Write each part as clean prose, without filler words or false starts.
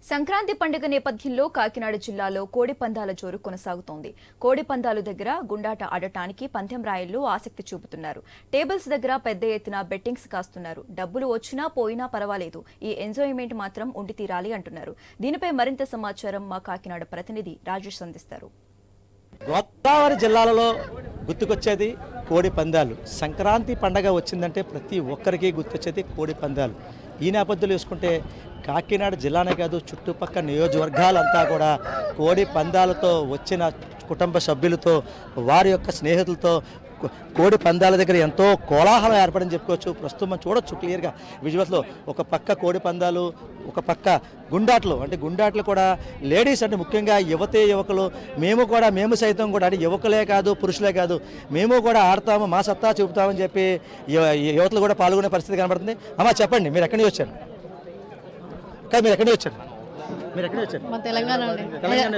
సంక్రాంతి పండుగ నేపథ్యంలో కాకినాడ జిల్లాలో కోడి పందాల జోరు కొనసాగుతోంది. కోడి పందాలు దగ్గర గుండాట ఆడటానికి పందెం రాయళ్లు ఆసక్తి చూపుతున్నారు. టేబుల్స్ దగ్గర పెద్ద ఎత్తున బెట్టింగ్స్ కాస్తున్నారు. డబ్బులు వచ్చినా పోయినా పర్వాలేదు, ఈ ఎంజాయ్మెంట్ మాత్రం ఉండి తీరాలి అంటున్నారు. దీనిపై మరింత సమాచారం మా కాకినాడ ప్రతినిధి రాజేష్ అందిస్తారు. గోదావరి జిల్లాలలో గుర్తుకొచ్చేది కోడి పందాలు. సంక్రాంతి పండగ వచ్చిందంటే ప్రతి ఒక్కరికి గుర్తొచ్చేది కోడి పందాలు. ఈ నేపథ్యంలో చూసుకుంటే కాకినాడ జిల్లానే కాదు, చుట్టుపక్కల నియోజకవర్గాలంతా కూడా కోడి పందాలతో వచ్చిన కుటుంబ సభ్యులతో, వారి యొక్క స్నేహితులతో కోడి పందాల దగ్గర ఎంతో కోలాహలం ఏర్పడని చెప్పుకోవచ్చు. ప్రస్తుతం మనం చూడొచ్చు క్లియర్గా విజువల్స్లో. ఒక పక్క కోడి పందాలు, ఒక పక్క గుండాట్లు. అంటే గుండాట్లు కూడా లేడీస్, అంటే ముఖ్యంగా యువకులు, మేము సైతం కూడా, అంటే యువకులే కాదు పురుషులే కాదు, మేము కూడా ఆడతాము, మా సత్తా చూపుతామని చెప్పి యువతలు కూడా పాల్గొనే పరిస్థితి కనబడుతుంది. అమ్మా చెప్పండి, మీరు ఎక్కడి నుంచి వచ్చారు? మీరు ఎక్కడి నుంచి వచ్చారు? తెలంగాణ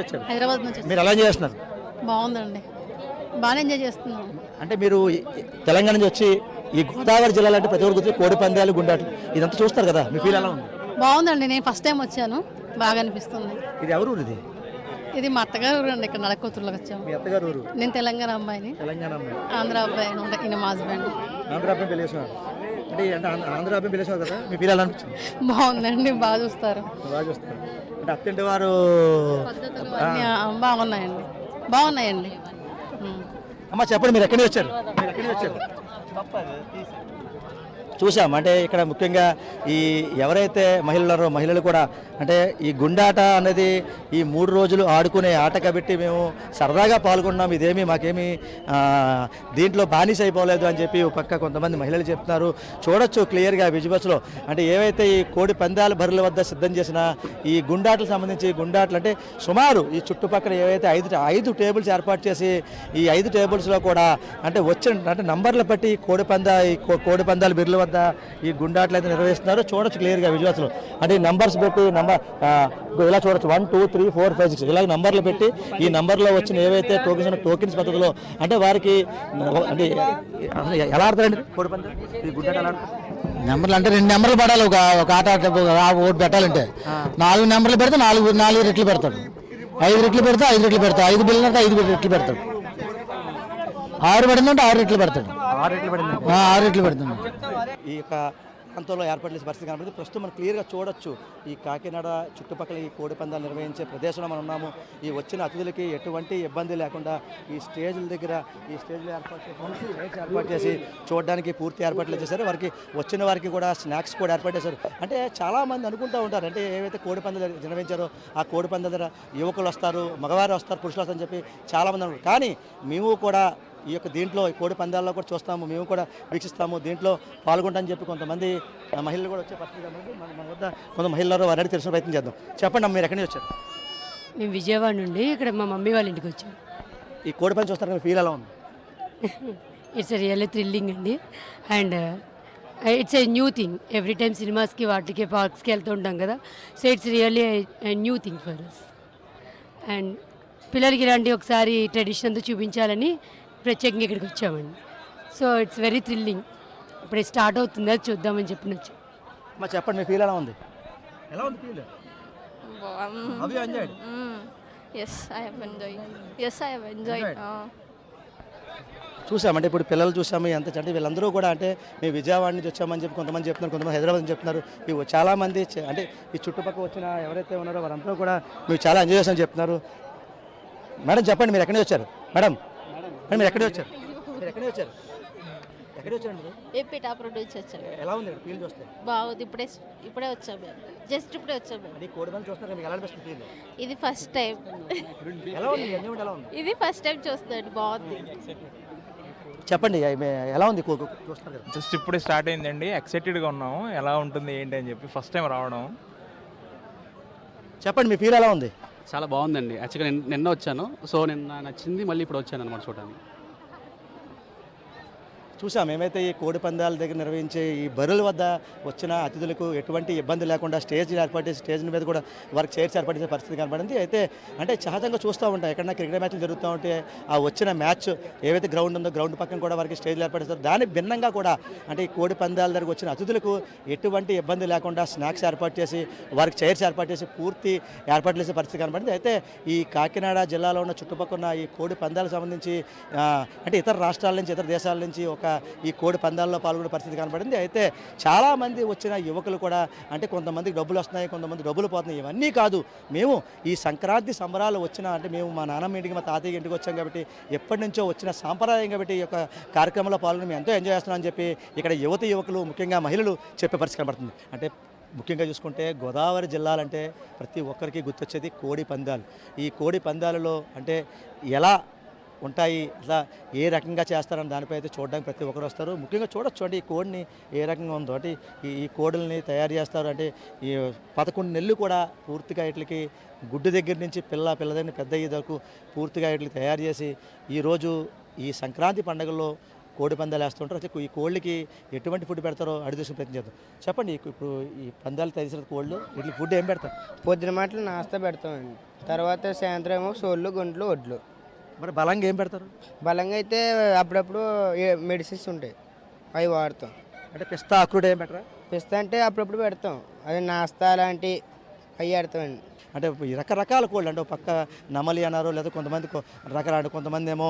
వచ్చారు. హైదరాబాద్ నుంచి. మీరు ఎలా చేస్తున్నారు? బాగుందండి, బాగానే ఎంజాయ్ చేస్తున్నాం. అంటే మీరు తెలంగాణ నుంచి వచ్చి ఈ గోదావరి జిల్లాలో అంటే ప్రతి ఒక్కరు కోడి పందాలు, గుండాట్లు ఇదంతా చూస్తారు కదా, మీ ఫీల్ ఎలా ఉంది? బాగుందండి, నేను ఫస్ట్ టైం వచ్చాను, బాగా అనిపిస్తుంది. ఇది ఎవరు ఊరు? ఇది మా అత్తగారు ఊరు అండి, ఇక్కడ నడకూతురులోకి వచ్చాము. మీ అత్తగారు ఊరు? నేను తెలంగాణ అమ్మాయిని. తెలంగాణ అమ్మాయి? ఆంధ్ర అబ్బాయి, ఈయన మా హస్బెండ్. ఆంధ్ర అబ్బాయి పెళ్లి చేసుకున్నారు అంటే ఆంధ్ర అబ్బాయి పెళ్లి చేసుకున్నారు కదా, మీ ఫీల్ ఎలా అనిపించింది? బాగుందండి, బాగా చూస్తారు. బాగా చూస్తారు అంటే అత్తింటి వారు బాగున్నాయండి. అమ్మ చెప్పండి, మీరు ఎక్కడి నుంచి వచ్చారు? చూసాం. అంటే ఇక్కడ ముఖ్యంగా ఈ ఎవరైతే మహిళలు కూడా, అంటే ఈ గుండాట అనేది ఈ 3 రోజులు ఆడుకునే ఆట కాబట్టి మేము సరదాగా పాల్గొన్నాం, ఇదేమి మాకేమి దీంట్లో బానిస అయిపోలేదు అని చెప్పి ఒక పక్క కొంతమంది మహిళలు చెప్తున్నారు. చూడొచ్చు క్లియర్గా విజువల్స్లో. అంటే ఏవైతే ఈ కోడి పందాల బరుల వద్ద సిద్ధం చేసిన ఈ గుండాట్లకు సంబంధించి గుండాట్లు, అంటే సుమారు ఈ చుట్టుపక్కల ఏవైతే 5 టేబుల్స్ ఏర్పాటు చేసి ఈ 5 టేబుల్స్లో కూడా అంటే అంటే నంబర్లు బట్టి కోడి పందాల బిర్ల వద్ద ఈ గుండాట్లు అయితే నిర్వహిస్తున్నారు. చూడొచ్చు క్లియర్గా విజువల్స్లో. అంటే ఈ నంబర్స్ పెట్టి ఇలా చూడొచ్చు 1 2 3 4 5 6 ఇలాగ నంబర్లు పెట్టి ఈ నంబర్లో వచ్చిన ఏవైతే టోకెన్స్ పద్ధతిలో అంటే వారికి అంటే ఎలా ఆడతారండి కోడి పందాలు? ఈ గుండాట ఎలా ఆడతారు? నెంబర్లు అంటే 2 నెంబర్లు పడాలి. ఒక ఆట ఓటు పెట్టాలంటే 4 నెంబర్లు పెడితే 4 రెట్లు పెడతాడు, 5 రెట్లు పెడితే 5 రెట్లు పెడతాడు, 5 బిల్లు అంటే 5 రెట్లు పెడతాడు, 6 పడిందంటే 6 రెట్లు పెడతాడు, 6 రెట్లు పెడతాడు. ఈ యొక్క ప్రాంతంలో ఏర్పాటు చేసే పరిస్థితి కనబడుతుంది. ప్రస్తుతం మనం క్లియర్గా చూడొచ్చు ఈ కాకినాడ చుట్టుపక్కల ఈ కోడి పందాలు నిర్వహించే ప్రదేశంలో మనం ఉన్నాము. ఈ వచ్చిన అతిథులకి ఎటువంటి ఇబ్బంది లేకుండా ఈ స్టేజ్ల దగ్గర ఈ స్టేజ్లు ఏర్పాటు చేసి చూడడానికి పూర్తి ఏర్పాట్లు చేశారు. వచ్చిన వారికి కూడా స్నాక్స్ కూడా ఏర్పాటు చేశారు. అంటే చాలామంది అనుకుంటూ ఉంటారు, అంటే ఏవైతే కోడి పందాలు నిర్వహించారో ఆ కోడి పందాల దగ్గర యువకులు వస్తారు, మగవారు వస్తారు, పురుషులు వస్తారని చెప్పి చాలామంది అనుకుంటారు. కానీ మేము కూడా ఈ యొక్క దీంట్లో కోడి పందాల్లో కూడా చూస్తాము, మేము కూడా వీక్షిస్తాము, దీంట్లో పాల్గొంటామని చెప్పి కొంతమంది మహిళలు కూడా వచ్చే పరిస్థితి కాబట్టి మన వద్ద కొంత మహిళలు వారిని తెలిసిన ప్రయత్నం చేద్దాం. చెప్పండి అమ్మ, మీరు ఎక్కడి నుంచి వచ్చారు? మేము విజయవాడ నుండి ఇక్కడ మా మమ్మీ వాళ్ళ ఇంటికి వచ్చాం. ఈ కోడి పందాలు చూస్తారు, ఫీల్ ఎలా ఉంది? ఇట్స్ రియల్లీ థ్రిల్లింగ్ అండి. And it's a new thing. Every time సినిమాస్కి వాటికి పార్క్స్కి వెళ్తూ ఉంటాం కదా, so it's really new thing for us. And పిల్లలకి ఇలాంటి ఒకసారి ట్రెడిషన్ అంతా చూపించాలని ప్రత్యేకంగా ఇక్కడికి వచ్చామండి. So it's very thrilling. ఇప్పుడు స్టార్ట్ అవుతుంది, అది చూద్దామని చెప్పి వచ్చాం. మా చెప్పండి, మీ ఫీల్ ఎలా ఉంది? ఎలా ఉంది ఫీల్? చూసామంటే ఇప్పుడు పిల్లలు చూసాము ఎంత, అంటే వీళ్ళందరూ కూడా అంటే మేము విజయవాడ నుంచి వచ్చామని చెప్పి కొంతమంది చెప్తున్నారు, కొంతమంది హైదరాబాద్ నుంచి చెప్తున్నారు. ఇవి చాలామంది అంటే ఈ చుట్టుపక్కల వచ్చిన ఎవరైతే ఉన్నారో వారందరూ కూడా మేము చాలా ఎంజాయ్ చేస్తామని చెప్తున్నారు. మేడం చెప్పండి, మీరు ఎక్కడి నుంచి వచ్చారు? మేడం మీరు ఎక్కడి వచ్చారు? ఏపీ టాప్ రోడ్ నుంచి వచ్చాను. ఎలా ఉంది ఫీల్ చూస్తే? బాగుంది, ఇప్పుడే వచ్చాము, జస్ట్ ఇప్పుడే వచ్చాము. కోడి పందాలు చూస్తారు, మీకు ఎలా అనిపిస్తుంది ఫీల్? ఇది ఫస్ట్ టైం. ఎలా ఉంది? ఎలా ఉంది? ఇది ఫస్ట్ టైం చూస్తాను, బాగుంది. చెప్పండి ఎలా ఉంది చూస్తారు కదా? జస్ట్ ఇప్పుడే స్టార్ట్ అయిందండి, ఎక్సైటెడ్గా ఉన్నాము ఎలా ఉంటుంది ఏంటి అని చెప్పి, ఫస్ట్ టైం రావడం. చెప్పండి, మీ ఫీల్ ఎలా ఉంది? చాలా బాగుందండి. యాక్చువల్గా నిన్న వచ్చాను, సో నిన్న నచ్చింది, మళ్ళీ ఇప్పుడు వచ్చాను అనమాట చూడడానికి. చూసాం ఏమైతే ఈ కోడి పందాల దగ్గర నిర్వహించే ఈ బరుల వద్ద వచ్చిన అతిథులకు ఎటువంటి ఇబ్బంది లేకుండా స్టేజ్ ఏర్పాటు చేసి స్టేజ్ మీద కూడా వారికి చైర్స్ ఏర్పాటు చేసే పరిస్థితి కనబడింది. అయితే అంటే సహజంగా చూస్తూ ఉంటాం ఎక్కడన్నా క్రికెట్ మ్యాచ్లు జరుగుతూ ఉంటే ఆ వచ్చిన మ్యాచ్ ఏవైతే గ్రౌండ్ ఉందో గ్రౌండ్ పక్కన కూడా వారికి స్టేజ్లు ఏర్పాటు చేస్తారు. దానికి భిన్నంగా కూడా అంటే ఈ కోడి పందాల దగ్గరకు వచ్చిన అతిథులకు ఎటువంటి ఇబ్బంది లేకుండా స్నాక్స్ ఏర్పాటు చేసి వారికి చైర్స్ ఏర్పాటు చేసి పూర్తి ఏర్పాట్లు చేసే పరిస్థితి కనబడింది. అయితే ఈ కాకినాడ జిల్లాలో ఉన్న చుట్టుపక్కల ఈ కోడి పందాలకు సంబంధించి అంటే ఇతర రాష్ట్రాల నుంచి ఇతర దేశాల నుంచి ఈ కోడి పందాల్లో పాల్గొనే పరిస్థితి కనబడింది. అయితే చాలామంది వచ్చిన యువకులు కూడా అంటే కొంతమందికి డబ్బులు వస్తున్నాయి, కొంతమంది డబ్బులు పోతున్నాయి. ఇవన్నీ కాదు, మేము ఈ సంక్రాంతి సంబరాలు వచ్చిన అంటే మేము మా నాన్నమ్మ ఇంటికి మా తాతయ్య ఇంటికి వచ్చాం కాబట్టి ఎప్పటి నుంచో వచ్చిన సాంప్రదాయం కాబట్టి ఈ యొక్క కార్యక్రమంలో పాల్గొని మేము ఎంతో ఎంజాయ్ చేస్తున్నాం అని చెప్పి ఇక్కడ యువకులు ముఖ్యంగా మహిళలు చెప్పే పరిస్థితి కనబడుతుంది. అంటే ముఖ్యంగా చూసుకుంటే గోదావరి జిల్లాలంటే ప్రతి ఒక్కరికి గుర్తొచ్చేది కోడి పందాలు. ఈ కోడి పందాలలో అంటే ఎలా ఉంటాయి, అట్లా ఏ రకంగా చేస్తారని దానిపై అయితే చూడడానికి ప్రతి ఒక్కరు వస్తారు. ముఖ్యంగా చూడొచ్చు అంటే ఈ కోడిని ఏ రకంగా ఉందో అంటే ఈ కోడుల్ని తయారు చేస్తారు. అంటే ఈ 11 నెలలు కూడా పూర్తిగా వీటికి గుడ్డు దగ్గర నుంచి పిల్లదని పెద్ద అయ్యే వరకు పూర్తిగా వీటికి తయారు చేసి ఈరోజు ఈ సంక్రాంతి పండుగల్లో కోడి పందాలు వేస్తుంటారు. అయితే ఈ కోళ్ళకి ఎటువంటి ఫుడ్ పెడతారో అడిగి చూసిన ప్రయత్నం చేద్దాం. చెప్పండి, ఇప్పుడు ఈ పందాలు తయారు చేసిన కోళ్ళు వీటికి ఫుడ్ ఏం పెడతారు? పొద్దున మాటలు నాస్తా పెడతామండి, తర్వాత సాయంత్రం ఏమో సోళ్ళు గుంట్లు వడ్లు. మరి బలంగా ఏం పెడతారు? బలంగా అయితే అప్పుడప్పుడు మెడిసిన్స్ ఉంటాయి, అవి వాడతాం. అంటే పిస్తా అక్రూడ్ ఏం పెట్టరా? పిస్తా అంటే అప్పుడప్పుడు పెడతాం, అది నాస్తా లాంటి అవి పెడతామండి. అంటే ఈ రకరకాల కోళ్ళు అంటే పక్క నమలి అన్నారు, లేదా కొంతమంది రకరకాల కొంతమంది ఏమో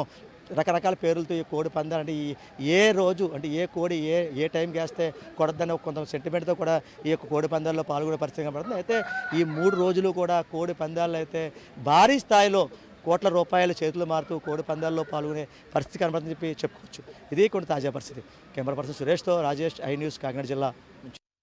రకరకాల పేర్లతో ఈ కోడి పందాలు అంటే ఏ రోజు అంటే ఏ కోడి ఏ టైంకి వేస్తే కొడద్దని కొంత సెంటిమెంట్తో కూడా ఈ యొక్క కోడి పందాల్లో పాల్గొనే పరిస్థితి కనబడుతుంది. అయితే ఈ 3 రోజులు కూడా కోడి పందాల్లో అయితే భారీ స్థాయిలో కోట్ల రూపాయల చేతులు మారుతూ కోడి పందాల్లో పాల్గొనే పరిస్థితి కనబడుతుందని చెప్పి చెప్పుకోవచ్చు. ఇది కొన్ని తాజా పరిస్థితి. కెమెరా పర్సన్ సురేష్తో రాజేష్, ఐ న్యూస్, కాకినాడ జిల్లా.